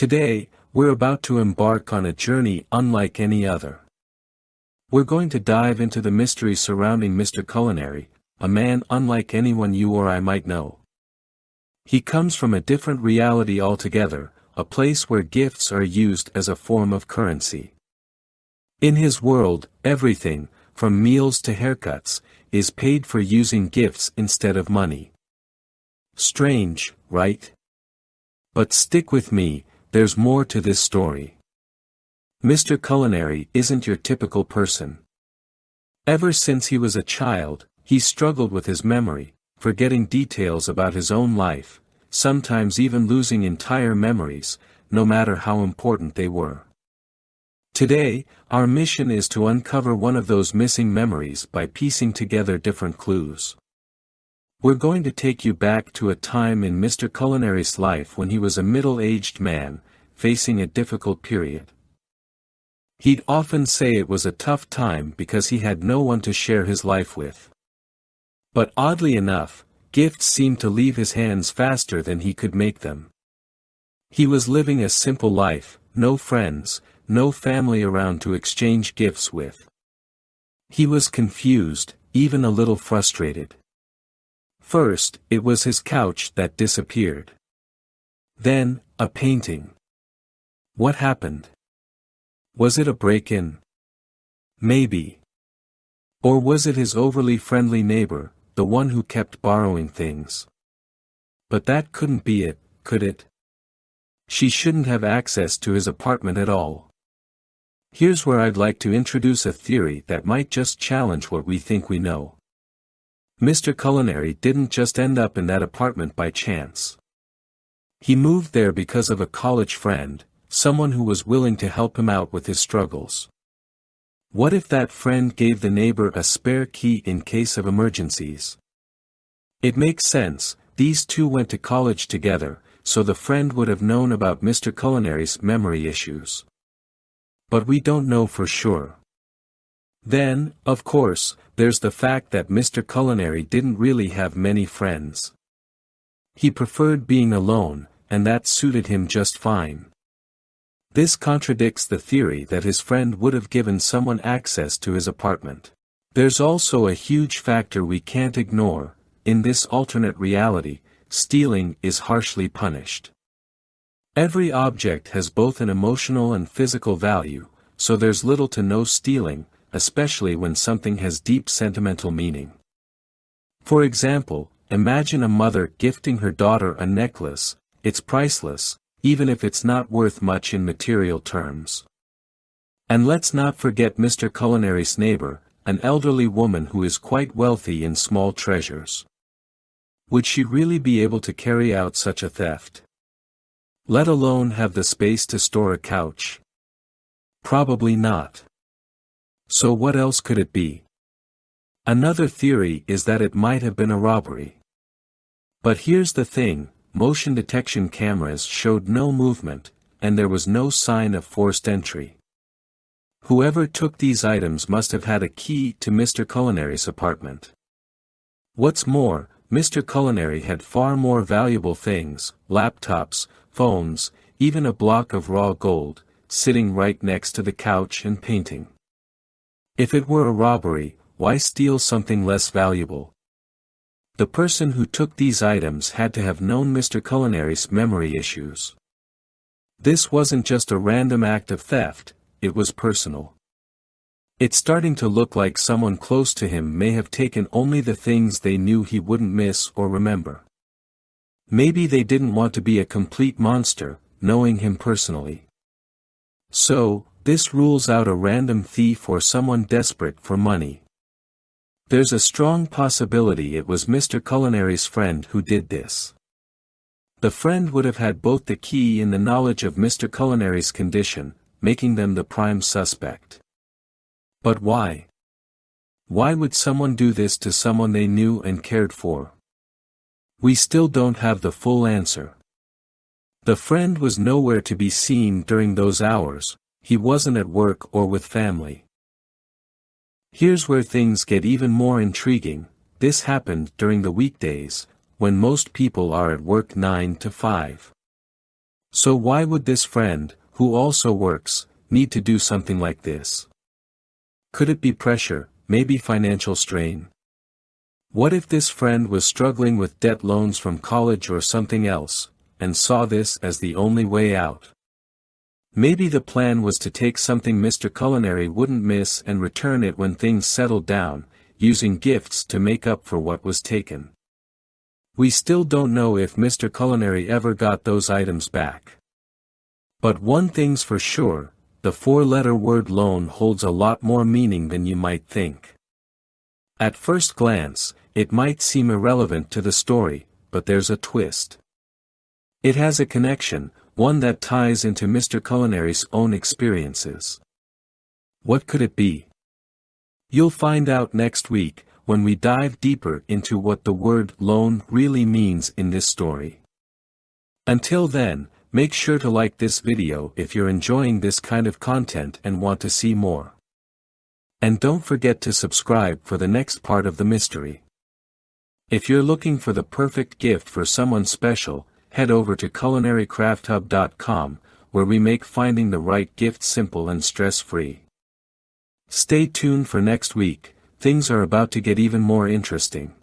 Today, we're about to embark on a journey unlike any other. We're going to dive into the mystery surrounding Mr. Culinary, a man unlike anyone you or I might know. He comes from a different reality altogether, a place where gifts are used as a form of currency. In his world, everything, from meals to haircuts, is paid for using gifts instead of money. Strange, right? But stick with me, there's more to this story. Mr. Culinary isn't your typical person. Ever since he was a child, he struggled with his memory, forgetting details about his own life, sometimes even losing entire memories, no matter how important they were. Today, our mission is to uncover one of those missing memories by piecing together different clues. We're going to take you back to a time in Mr. Culinary's life when he was a middle-aged man, facing a difficult period. He'd often say it was a tough time because he had no one to share his life with. But oddly enough, gifts seemed to leave his hands faster than he could make them. He was living a simple life, no friends, no family around to exchange gifts with. He was confused, even a little frustrated. First, it was his couch that disappeared. Then, a painting. What happened? Was it a break-in? Maybe. Or was it his overly friendly neighbor, the one who kept borrowing things? But that couldn't be it, could it? She shouldn't have access to his apartment at all. Here's where I'd like to introduce a theory that might just challenge what we think we know. Mr. Culinary didn't just end up in that apartment by chance. He moved there because of a college friend, someone who was willing to help him out with his struggles. What if that friend gave the neighbor a spare key in case of emergencies? It makes sense, these two went to college together, so the friend would have known about Mr. Culinary's memory issues. But we don't know for sure. Then, of course, there's the fact that Mr. Culinary didn't really have many friends. He preferred being alone, and that suited him just fine. This contradicts the theory that his friend would have given someone access to his apartment. There's also a huge factor we can't ignore. In this alternate reality, stealing is harshly punished. Every object has both an emotional and physical value, so there's little to no stealing, especially when something has deep sentimental meaning. For example, imagine a mother gifting her daughter a necklace. It's priceless, even if it's not worth much in material terms. And let's not forget Mr. Culinary's neighbor, an elderly woman who is quite wealthy in small treasures. Would she really be able to carry out such a theft? Let alone have the space to store a couch? Probably not. So what else could it be? Another theory is that it might have been a robbery. But here's the thing, motion detection cameras showed no movement, and there was no sign of forced entry. Whoever took these items must have had a key to Mr. Culinary's apartment. What's more, Mr. Culinary had far more valuable things, laptops, phones, even a block of raw gold, sitting right next to the couch and painting. If it were a robbery, why steal something less valuable? The person who took these items had to have known Mr. Culinary's memory issues. This wasn't just a random act of theft, it was personal. It's starting to look like someone close to him may have taken only the things they knew he wouldn't miss or remember. Maybe they didn't want to be a complete monster, knowing him personally. So, this rules out a random thief or someone desperate for money. There's a strong possibility it was Mr. Culinary's friend who did this. The friend would have had both the key and the knowledge of Mr. Culinary's condition, making them the prime suspect. But why? Why would someone do this to someone they knew and cared for? We still don't have the full answer. The friend was nowhere to be seen during those hours, he wasn't at work or with family. Here's where things get even more intriguing. This happened during the weekdays, when most people are at work 9 to 5. So why would this friend, who also works, need to do something like this? Could it be pressure, maybe financial strain? What if this friend was struggling with debt, loans from college or something else, and saw this as the only way out? Maybe the plan was to take something Mr. Culinary wouldn't miss and return it when things settled down, using gifts to make up for what was taken. We still don't know if Mr. Culinary ever got those items back. But one thing's for sure, the four-letter word loan holds a lot more meaning than you might think. At first glance, it might seem irrelevant to the story, but there's a twist. It has a connection, one that ties into Mr. Culinary's own experiences. What could it be? You'll find out next week, when we dive deeper into what the word loan really means in this story. Until then, make sure to like this video if you're enjoying this kind of content and want to see more. And don't forget to subscribe for the next part of the mystery. If you're looking for the perfect gift for someone special, head over to culinarycrafthub.com, where we make finding the right gift simple and stress-free. Stay tuned for next week, things are about to get even more interesting.